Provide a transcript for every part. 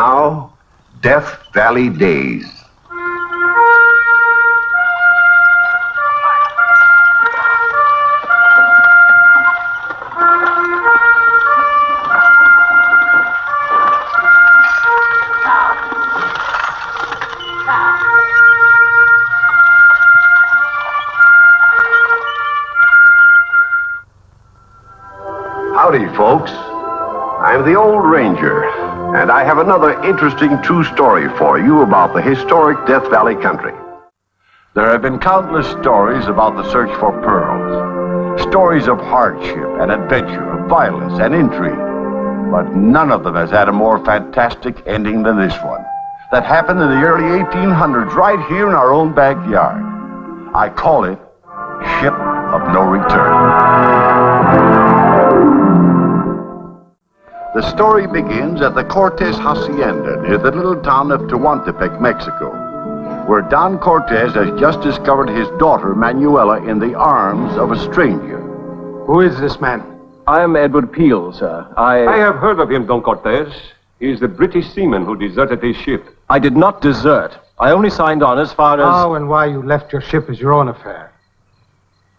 now, Death Valley Days. Howdy, folks. I'm the Old Ranger, and I have another interesting true story for you about the historic Death Valley country. There have been countless stories about the search for pearls. Stories of hardship and adventure, of violence and intrigue. But none of them has had a more fantastic ending than this one. That happened in the early 1800s, right here in our own backyard. I call it Ship of No Return. The story begins at the Cortez Hacienda near the little town of Tehuantepec, Mexico, where Don Cortez has just discovered his daughter, Manuela, in the arms of a stranger. Who is this man? I am Edward Peel, sir. I have heard of him, Don Cortez. He is the British seaman who deserted his ship. I did not desert. I only signed on as far as... How and why you left your ship is your own affair.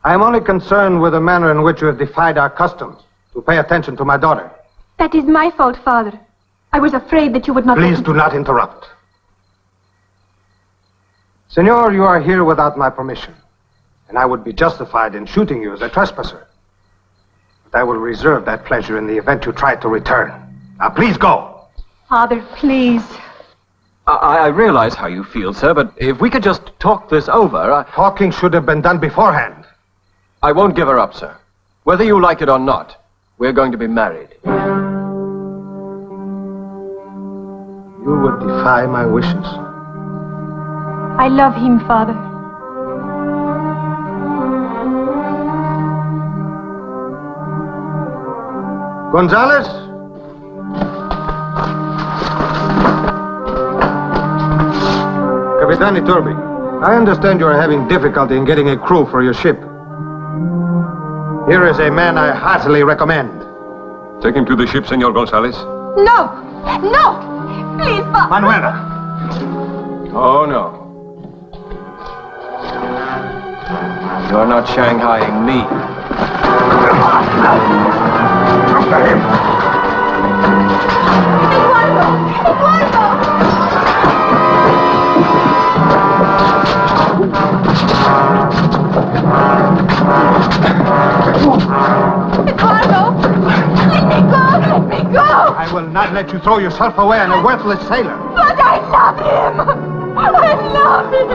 I am only concerned with the manner in which you have defied our customs to pay attention to my daughter. That is my fault, Father. I was afraid that you would not... Please do not interrupt. Senor, you are here without my permission, and I would be justified in shooting you as a trespasser. But I will reserve that pleasure in the event you try to return. Now, please go. Father, please. I realize how you feel, sir, but if we could just talk this over... Talking should have been done beforehand. I won't give her up, sir. Whether you like it or not, we're going to be married. You would defy my wishes. I love him, Father. Gonzalez? Capitan Iturbi, I understand you are having difficulty in getting a crew for your ship. Here is a man I heartily recommend. Take him to the ship, Senor Gonzalez. No! No! Please, Father! Manuela! Oh, no. You're not Shanghaiing me. After him! Eduardo! Eduardo! Let me go! Let me go! I will not let you throw yourself away on a worthless sailor. But I love him! I love him!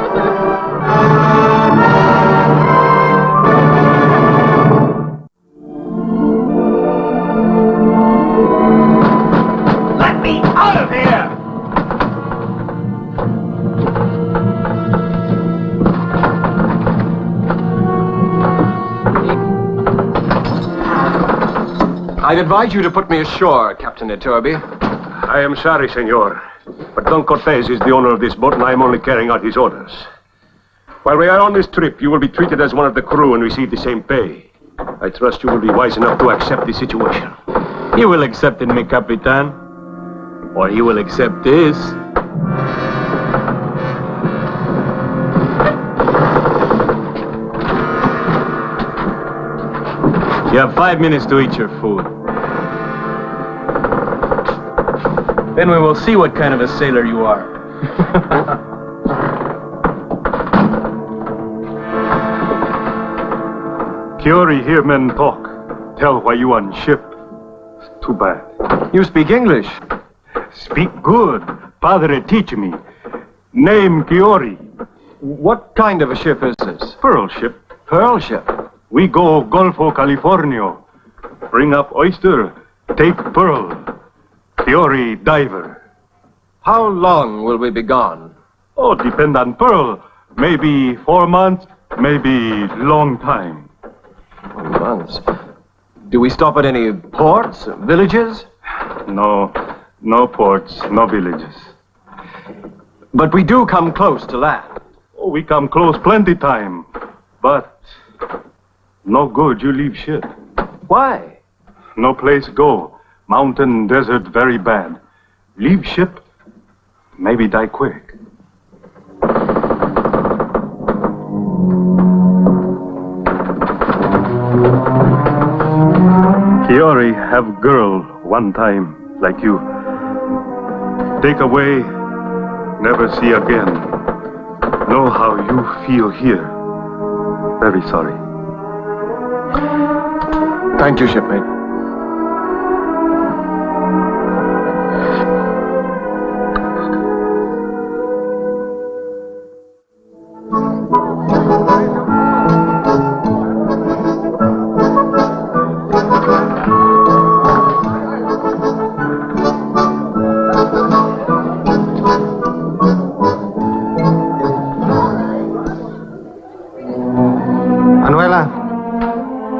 Let me out of here! I'd advise you to put me ashore, Captain Iturbi. I am sorry, Senor, but Don Cortez is the owner of this boat, and I am only carrying out his orders. While we are on this trip, you will be treated as one of the crew and receive the same pay. I trust you will be wise enough to accept the situation. He will accept it, mi capitan. Or he will accept this. You have 5 minutes to eat your food. Then we will see what kind of a sailor you are. Kiori, hear men talk. Tell why you on ship. Too bad. You speak English. Speak good. Padre, teach me. Name Kiori. What kind of a ship is this? Pearl ship. Pearl ship. We go Golfo, California. Bring up oyster. Take pearl. Kiori diver. How long will we be gone? Oh, depend on pearl. Maybe 4 months, maybe long time. 4 months. Do we stop at any ports, villages? No ports, no villages. But we do come close to land. Oh, we come close plenty time. But no good you leave ship. Why? No place go. Mountain, desert, very bad. Leave ship, maybe die quick. Kiori have girl one time, like you. Take away, never see again. Know how you feel here. Very sorry. Thank you, shipmate.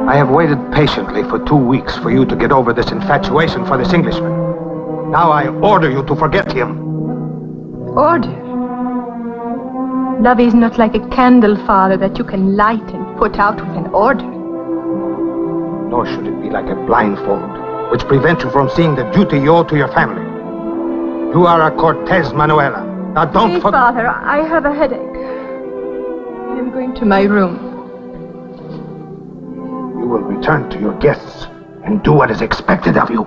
I have waited patiently for 2 weeks for you to get over this infatuation for this Englishman. Now I order you to forget him. Order? Love is not like a candle, Father, that you can light and put out with an order. Nor should it be like a blindfold, which prevents you from seeing the duty you owe to your family. You are a Cortez, Manuela. Now don't Please, Father, I have a headache. I'm going to my room. You will return to your guests and do what is expected of you.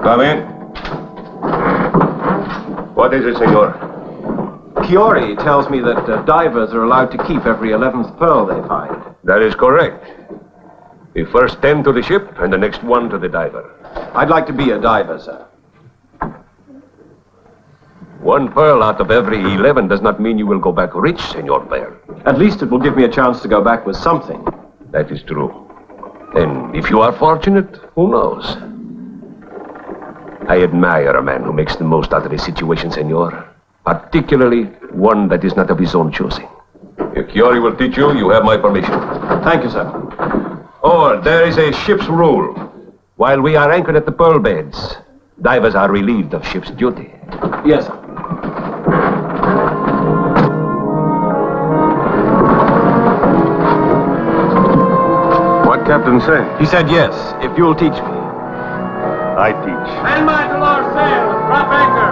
Come in. What is it, senor? Kiori tells me that divers are allowed to keep every 11th pearl they find. That is correct. The first 10 to the ship and the next 1 to the diver. I'd like to be a diver, sir. 1 pearl out of every 11 does not mean you will go back rich, Senor Bear. At least it will give me a chance to go back with something. That is true. And if you are fortunate, who knows? I admire a man who makes the most out of his situation, senor. Particularly one that is not of his own choosing. If Kiori will teach you, you have my permission. Thank you, sir. Oh, there is a ship's rule. While we are anchored at the pearl beds, divers are relieved of ship's duty. Yes, sir. What Captain say? He said yes, if you'll teach me. I teach. Man by to lower sail. Drop anchor.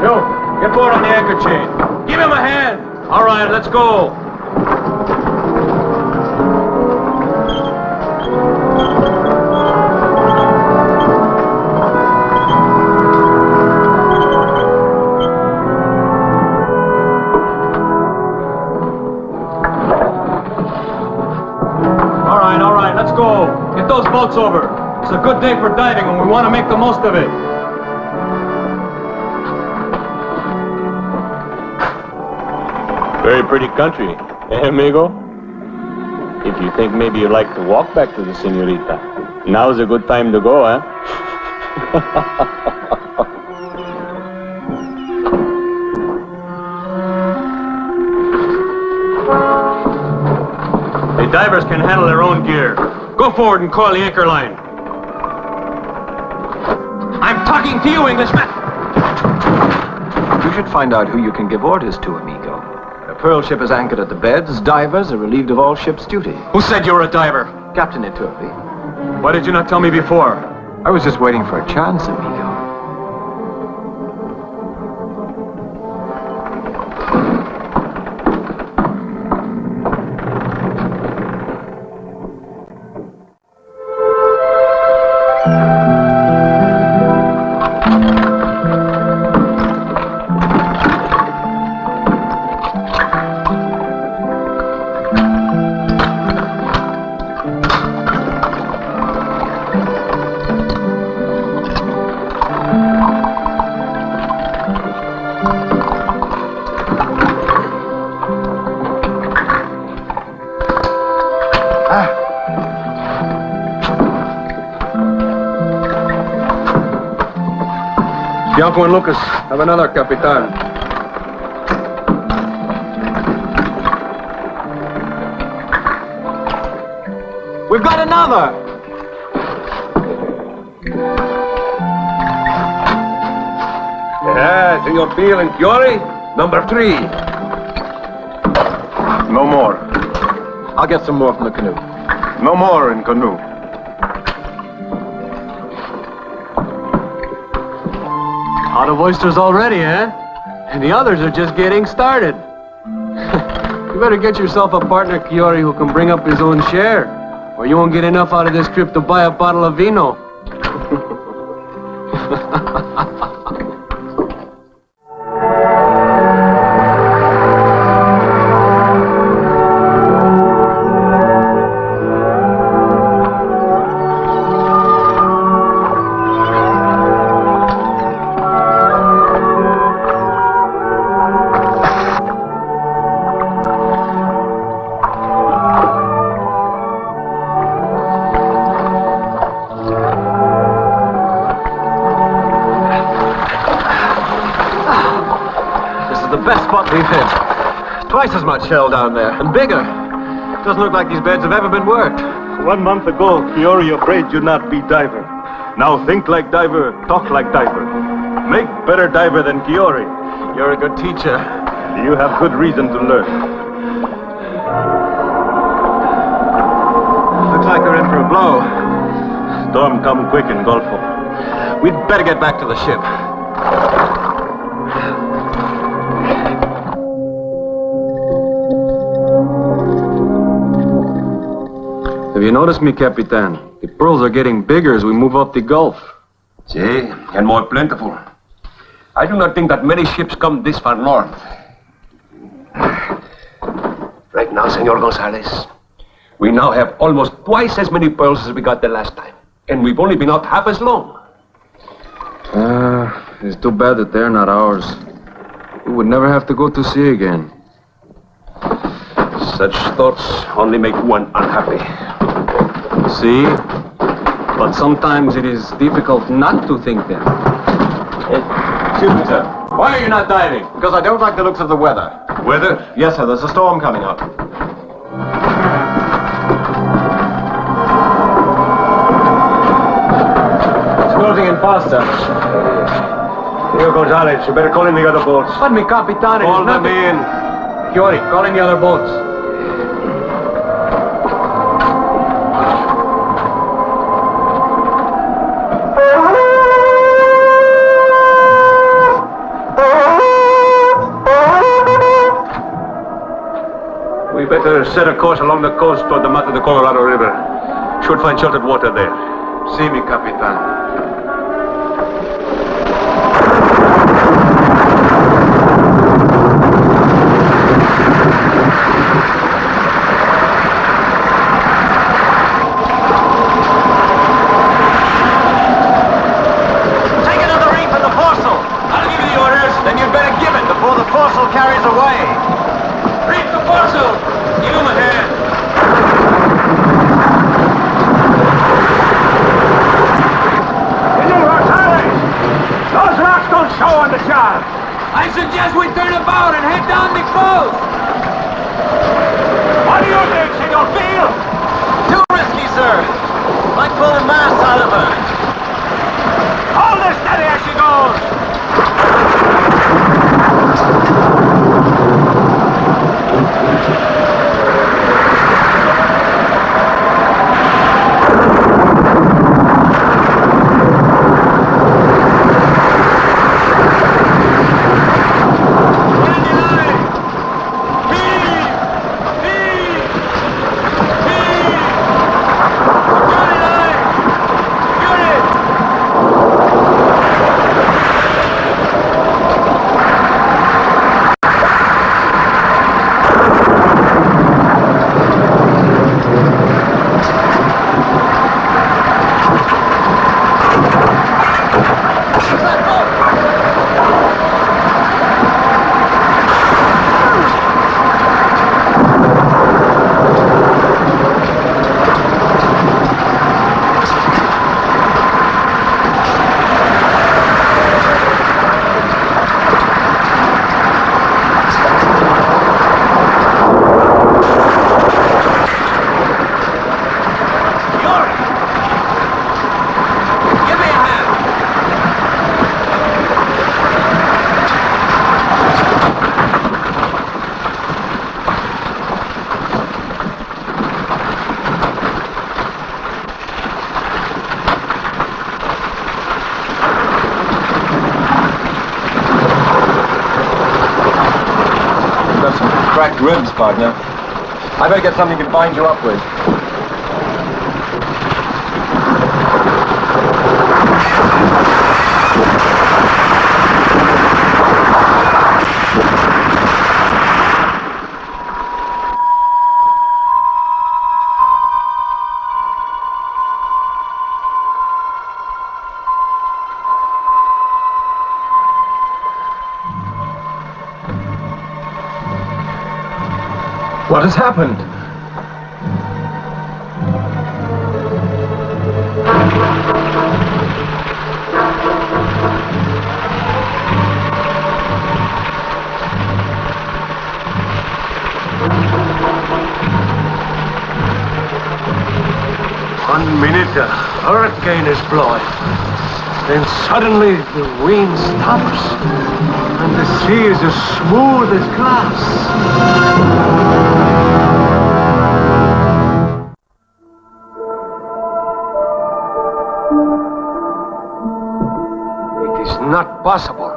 Yo, get board on the anchor chain. Give him a hand. All right, let's go. All right, let's go. Get those boats over. It's a good day for diving, and we want to make the most of it. Very pretty country, eh, amigo? If you think maybe you'd like to walk back to the senorita, now's a good time to go, eh? The divers can handle their own gear. Go forward and coil the anchor line. I'm talking to you, Englishman! You should find out who you can give orders to, amigo. A pearl ship is anchored at the beds. Divers are relieved of all ship's duty. Who said you were a diver? Captain Iturbi. Why did you not tell me before? I was just waiting for a chance, amigo. Bianco and Lucas, have another, Capitan. We've got another! Senor Beale and Kiori. Number 3. No more. I'll get some more from the canoe. No more in canoe. Out of oysters already, eh? And the others are just getting started. You better get yourself a partner, Kiori, who can bring up his own share. Or you won't get enough out of this trip to buy a bottle of vino. We've hit twice as much shell down there, and bigger. Doesn't look like these beds have ever been worked. 1 month ago, Kiori afraid you not be diver. Now think like diver, talk like diver. Make better diver than Kiori. You're a good teacher. You have good reason to learn. Looks like they're in for a blow. Storm come quick in Gulfo. We'd better get back to the ship. Have you noticed me, Capitan? The pearls are getting bigger as we move up the Gulf. See, and more plentiful. I do not think that many ships come this far north. Right now, Senor Gonzalez, we now have almost twice as many pearls as we got the last time. And we've only been out half as long. It's too bad that they're not ours. We would never have to go to sea again. Such thoughts only make one unhappy. See? But sometimes it is difficult not to think them. Excuse me, sir. Why are you not diving? Because I don't like the looks of the weather. Weather? Yes, sir. There's a storm coming up. It's closing in faster. Senor Gonzalez, you better call in the other boats. But me, Capitan, it Call is them nothing. in. Kiori, call in the other boats. We better set a course along the coast toward the mouth of the Colorado River. Should find sheltered water there. See me, Capitan. Take another reef in the foresail. I'll give you the orders. Then you'd better give it before the foresail carries away. Reef the foresail. Give him a hand. Senor Gonzalez! Those rocks don't show on the chart. I suggest we turn about and head down the coast. What do you think, Senor Beale? Too risky, sir. Might pull the mast out of her. Hold her steady as she goes. cracked ribs, partner. I better get something to bind you up with. What has happened? 1 minute, a hurricane is blowing. Then suddenly the wind stops, and the sea is as smooth as glass. It is not possible.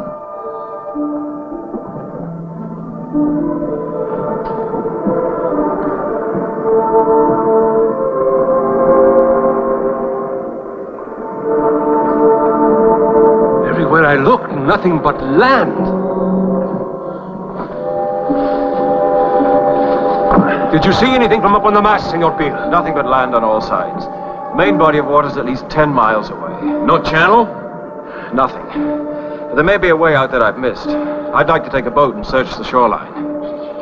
Everywhere I look, nothing but land. Did you see anything from up on the mast, Senor Peel? Nothing but land on all sides. Main body of water is at least 10 miles away. No channel? Nothing. But there may be a way out that I've missed. I'd like to take a boat and search the shoreline.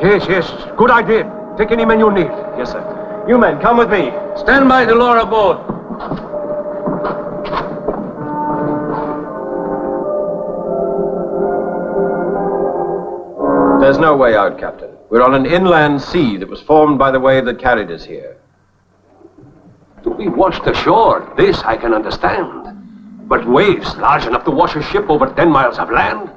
Yes. Good idea. Take any men you need. Yes, sir. You men, come with me. Stand by the lower boat. There's no way out, Captain. We're on an inland sea that was formed by the wave that carried us here. To be washed ashore, this I can understand. But waves large enough to wash a ship over 10 miles of land?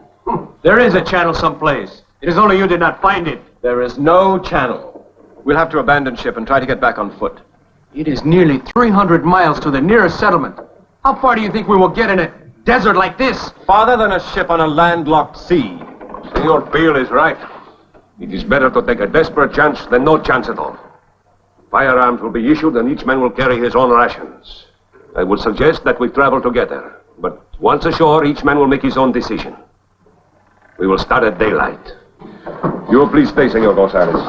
There is a channel someplace. It is only you did not find it. There is no channel. We'll have to abandon ship and try to get back on foot. It is nearly 300 miles to the nearest settlement. How far do you think we will get in a desert like this? Farther than a ship on a landlocked sea. Senor Peel is right. It is better to take a desperate chance than no chance at all. Firearms will be issued and each man will carry his own rations. I would suggest that we travel together. But once ashore, each man will make his own decision. We will start at daylight. You will please stay, Senor Gonzalez.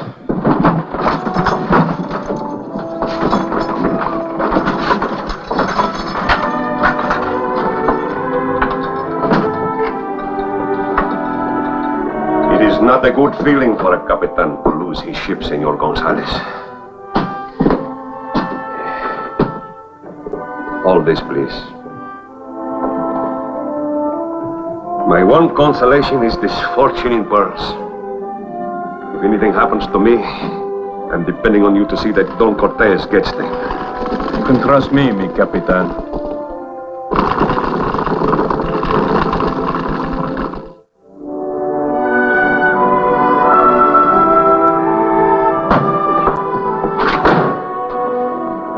It is not a good feeling for a capitan to lose his ship, Senor Gonzalez. All this, please. My one consolation is this fortune in pearls. If anything happens to me, I'm depending on you to see that Don Cortez gets them. You can trust me, mi capitan.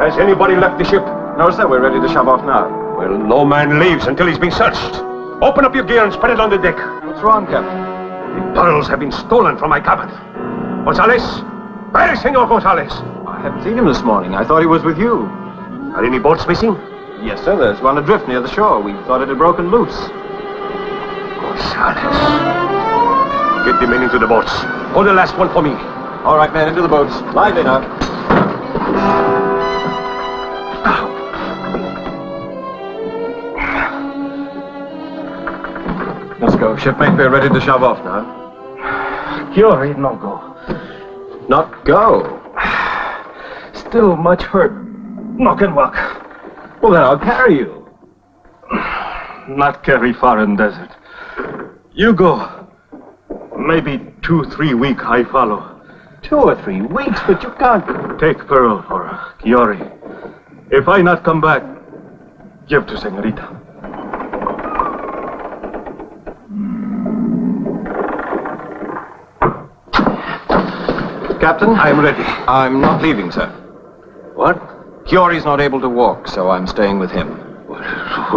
Has anybody left the ship? No, sir, we're ready to shove off now. Well, no man leaves until he's been searched. Open up your gear and spread it on the deck. What's wrong, Captain? The pearls have been stolen from my cabin. Gonzalez? Where is Senor Gonzalez? I haven't seen him this morning. I thought he was with you. Are any boats missing? Yes, sir. There's one adrift near the shore. We thought it had broken loose. Gonzalez. Get the men into the boats. Hold the last one for me. All right, men, into the boats. Lively now. Let's go. Shipmate, we're ready to shove off now. Kiori, no go. Not go? Still much hurt. No can walk. Well, then I'll carry you. Not carry far in desert. You go. Maybe 2-3 weeks I follow. 2 or 3 weeks, but you can't. Take Pearl for Kiori. If I not come back, give to Senorita. Captain? I am ready. I'm not leaving, sir. What? Kiori's not able to walk, so I'm staying with him. Well,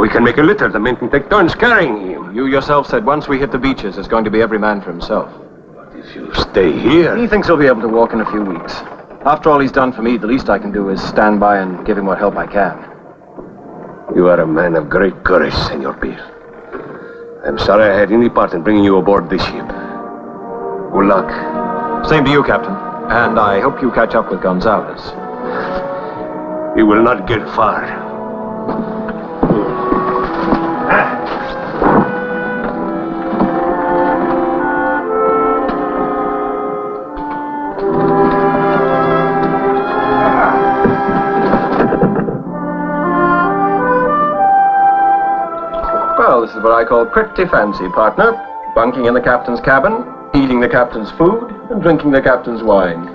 we can make a litter. The men can take turns carrying him. You yourself said once we hit the beaches, it's going to be every man for himself. But if you stay here... He thinks he'll be able to walk in a few weeks. After all he's done for me, the least I can do is stand by and give him what help I can. You are a man of great courage, Senor Peel. I'm sorry I had any part in bringing you aboard this ship. Good luck. Same to you, Captain. And I hope you catch up with Gonzalez. He will not get far. Well, this is what I call pretty fancy, partner. Bunking in the captain's cabin, eating the captain's food, and drinking the captain's wine.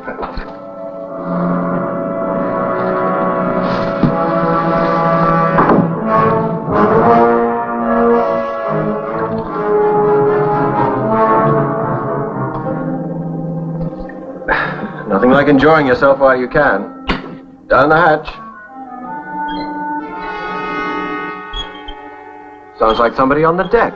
Nothing like enjoying yourself while you can. Down the hatch. Sounds like somebody on the deck.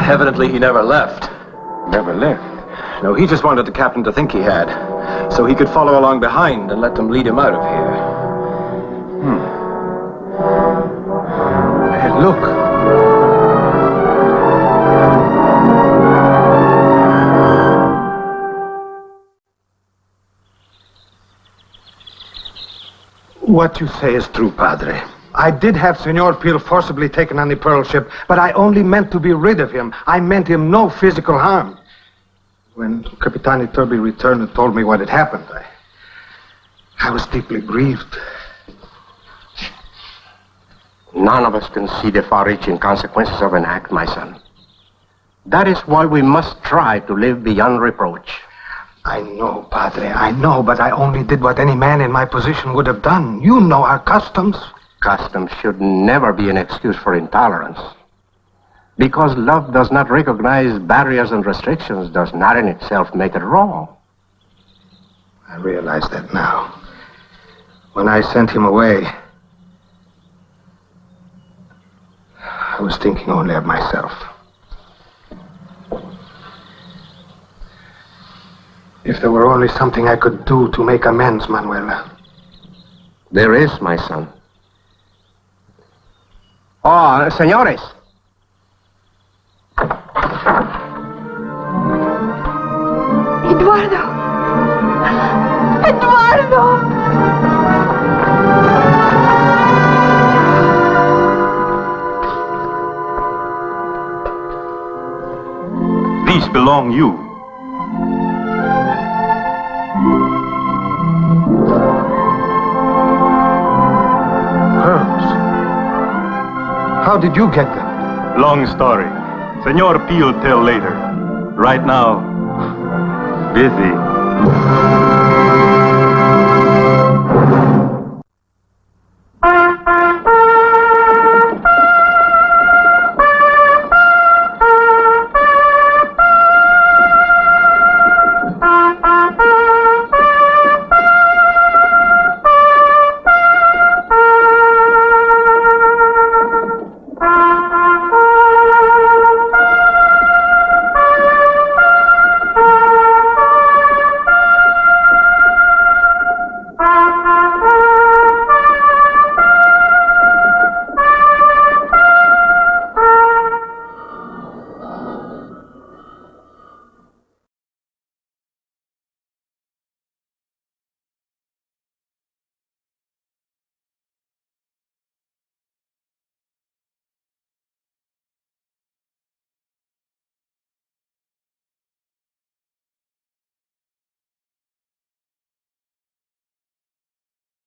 Evidently, he never left. Never left? No, he just wanted the captain to think he had, so he could follow along behind and let them lead him out of here. Hey, look. What you say is true, Padre. I did have Senor Peel forcibly taken on the Pearl ship, but I only meant to be rid of him. I meant him no physical harm. When Capitani Turby returned and told me what had happened, I was deeply grieved. None of us can see the far-reaching consequences of an act, my son. That is why we must try to live beyond reproach. I know, Padre, I know, but I only did what any man in my position would have done. You know our customs. Customs should never be an excuse for intolerance. Because love does not recognize barriers and restrictions does not in itself make it wrong. I realize that now. When I sent him away, I was thinking only of myself. If there were only something I could do to make amends, Manuela. There is, my son. Oh, señores. Eduardo! Eduardo! These belong you. How did you get them? Long story. Senor Peel tell later. Right now, busy.